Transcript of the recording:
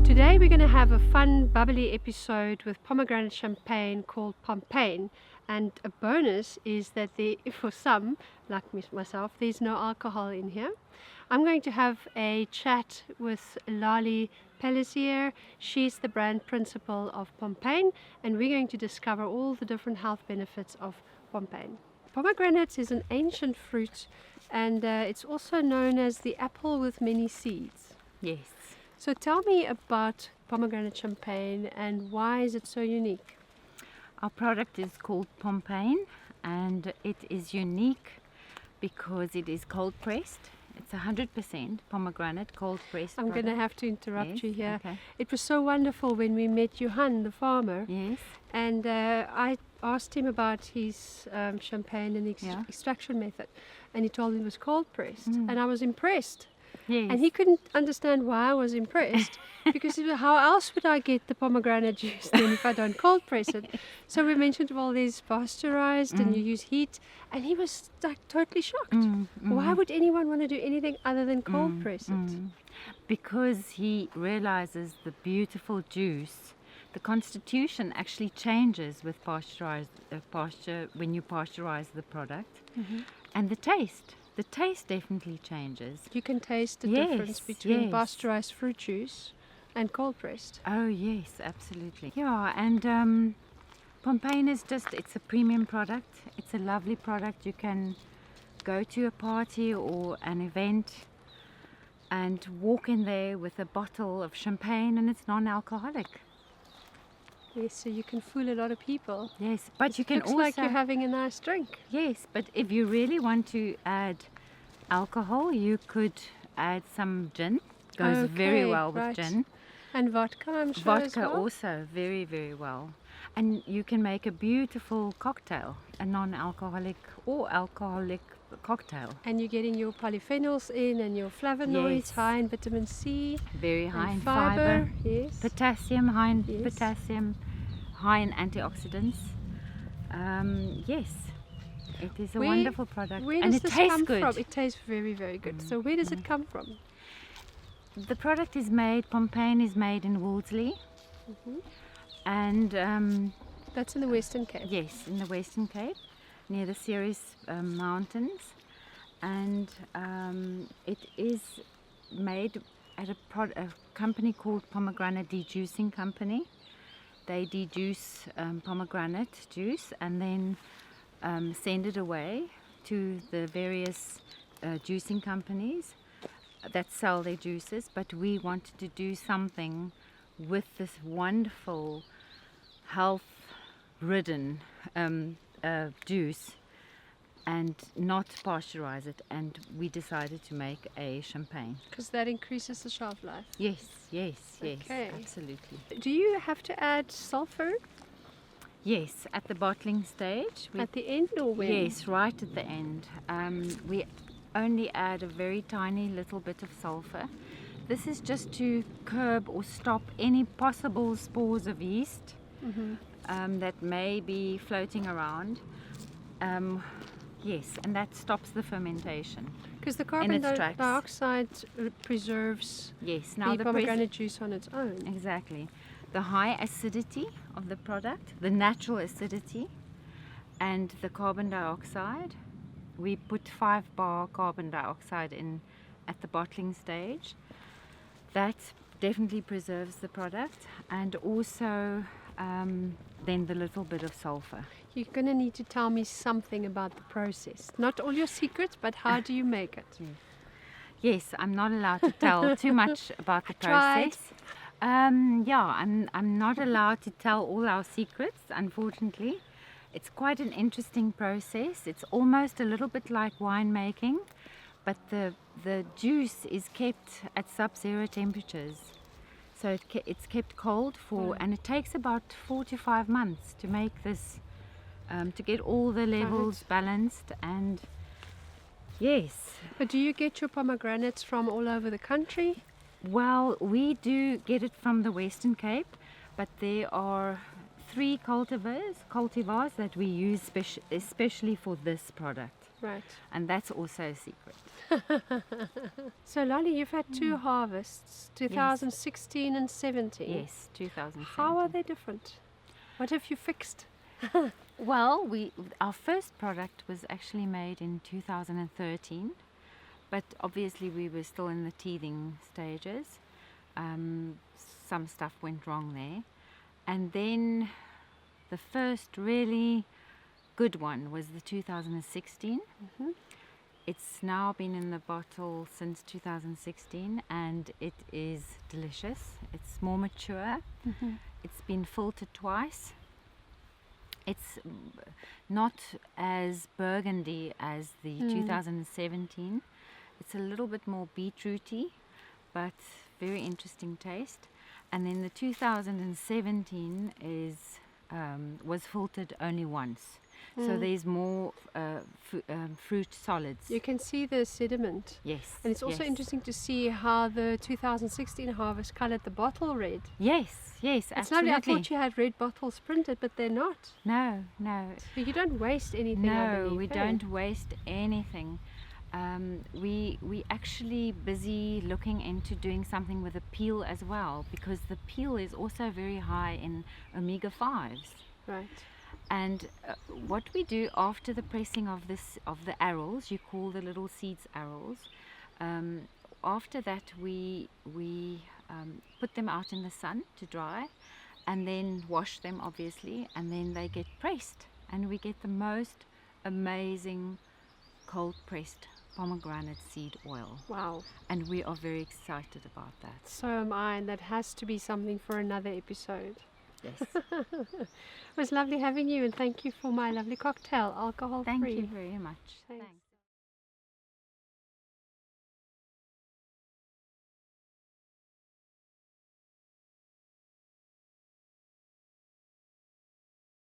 Today we're going to have a fun, bubbly episode with pomegranate champagne called Pompagne. And a bonus is that for some, like myself, there's no alcohol in here. I'm going to have a chat with Lali Pellissier. She's the brand principal of Pompagne, and we're going to discover all the different health benefits of Pompagne. Pomegranate is an ancient fruit, and it's also known as the apple with many seeds. Yes. So tell me about pomegranate champagne and why is it so unique? Our product is called Pompagne, and it is unique because it is cold pressed. It's 100% pomegranate cold pressed. I'm going to have to interrupt you here. Okay. It was so wonderful when we met Johan, the farmer. Yes. And I asked him about his champagne and extraction method, and he told me it was cold pressed, and I was impressed. Yes. And he couldn't understand why I was impressed because he was, how else would I get the pomegranate juice then if I don't cold press it? So we mentioned, well, there's pasteurized and you use heat, and he was like totally shocked. Why would anyone want to do anything other than cold press it? Because he realizes the beautiful juice. The constitution actually changes with when you pasteurize the product, and the taste. The taste definitely changes. You can taste the difference between pasteurized fruit juice and cold pressed. Oh yes, absolutely. Yeah, and Pompagne is it's a premium product. It's a lovely product. You can go to a party or an event and walk in there with a bottle of champagne, and it's non-alcoholic. Yes, so you can fool a lot of people. Yes, but you can looks also... like you're having a nice drink. Yes, but if you really want to add alcohol, you could add some gin. Goes very well with gin. And vodka, I'm sure. Vodka as well. also, very, very well. And you can make a beautiful cocktail, a non-alcoholic or alcoholic cocktail. And you're getting your polyphenols in and your flavonoids, high in vitamin C. Very high in fiber. Yes. Potassium, high in potassium, high in antioxidants. Yes, it is a wonderful product. Where and does it this tastes come good. from? It tastes very, very good. So where does it come from? The product is made, Pompagne is made in Wolseley. And that's in the Western Cape. Yes, in the Western Cape, near the Ceres Mountains, and it is made at a company called Pomegranate Dejuicing Company. They dejuice pomegranate juice and then send it away to the various juicing companies that sell their juices. But we wanted to do something with this wonderful health-ridden juice and not pasteurize it, and we decided to make a champagne. Because that increases the shelf life. Yes, yes, yes, Okay. absolutely. Do you have to add sulfur Yes, at the bottling stage. at the end or when? Yes, right at the end. We only add a very tiny little bit of sulfur. This is just to curb or stop any possible spores of yeast that may be floating around. Yes, and that stops the fermentation. Because the carbon its tracks. dioxide preserves Yes, now the pomegranate juice on its own. Exactly. The high acidity of the product, the natural acidity, and the carbon dioxide. We put 5 bar carbon dioxide in at the bottling stage. That definitely preserves the product, and also then the little bit of sulfur. You're going to need to tell me something about the process. Not all your secrets, but how do you make it? Yes, I'm not allowed to tell too much about the process. I'm not allowed to tell all our secrets, unfortunately. It's quite an interesting process. It's almost a little bit like winemaking, but the juice is kept at sub-zero temperatures. So it's kept cold for, and it takes about 4 to 5 months to make this, to get all the levels balanced. And yes. But do you get your pomegranates from all over the country? Well, we do get it from the Western Cape, but there are 3 cultivars that we use especially for this product. Right. And that's also a secret. So Lali, you've had 2 harvests, 2016 and 17. Yes, 2017. How are they different? What have you fixed? Well, our first product was actually made in 2013, but obviously we were still in the teething stages. Some stuff went wrong there. And then the first really good one was the 2016. It's now been in the bottle since 2016 and it is delicious. It's more mature. It's been filtered twice. It's not as burgundy as the 2017. It's a little bit more beetrooty, but very interesting taste. And then the 2017 was filtered only once. So there's more fruit solids. You can see the sediment. Yes. And it's also interesting to see how the 2016 harvest colored the bottle red. Yes, It's absolutely. lovely. I thought you had red bottles printed, but they're not. No. So you don't waste anything. No, we don't waste anything. We actually busy looking into doing something with the peel as well, because the peel is also very high in omega-5s. Right. And what we do after the pressing of the arils, you call the little seeds arils. After that, we put them out in the sun to dry, and then wash them obviously, and then they get pressed, and we get the most amazing cold pressed pomegranate seed oil. Wow. And we are very excited about that. So am I, and that has to be something for another episode. Yes. It was lovely having you, and thank you for my lovely cocktail, alcohol free. Thank you very much. Thanks. Thanks.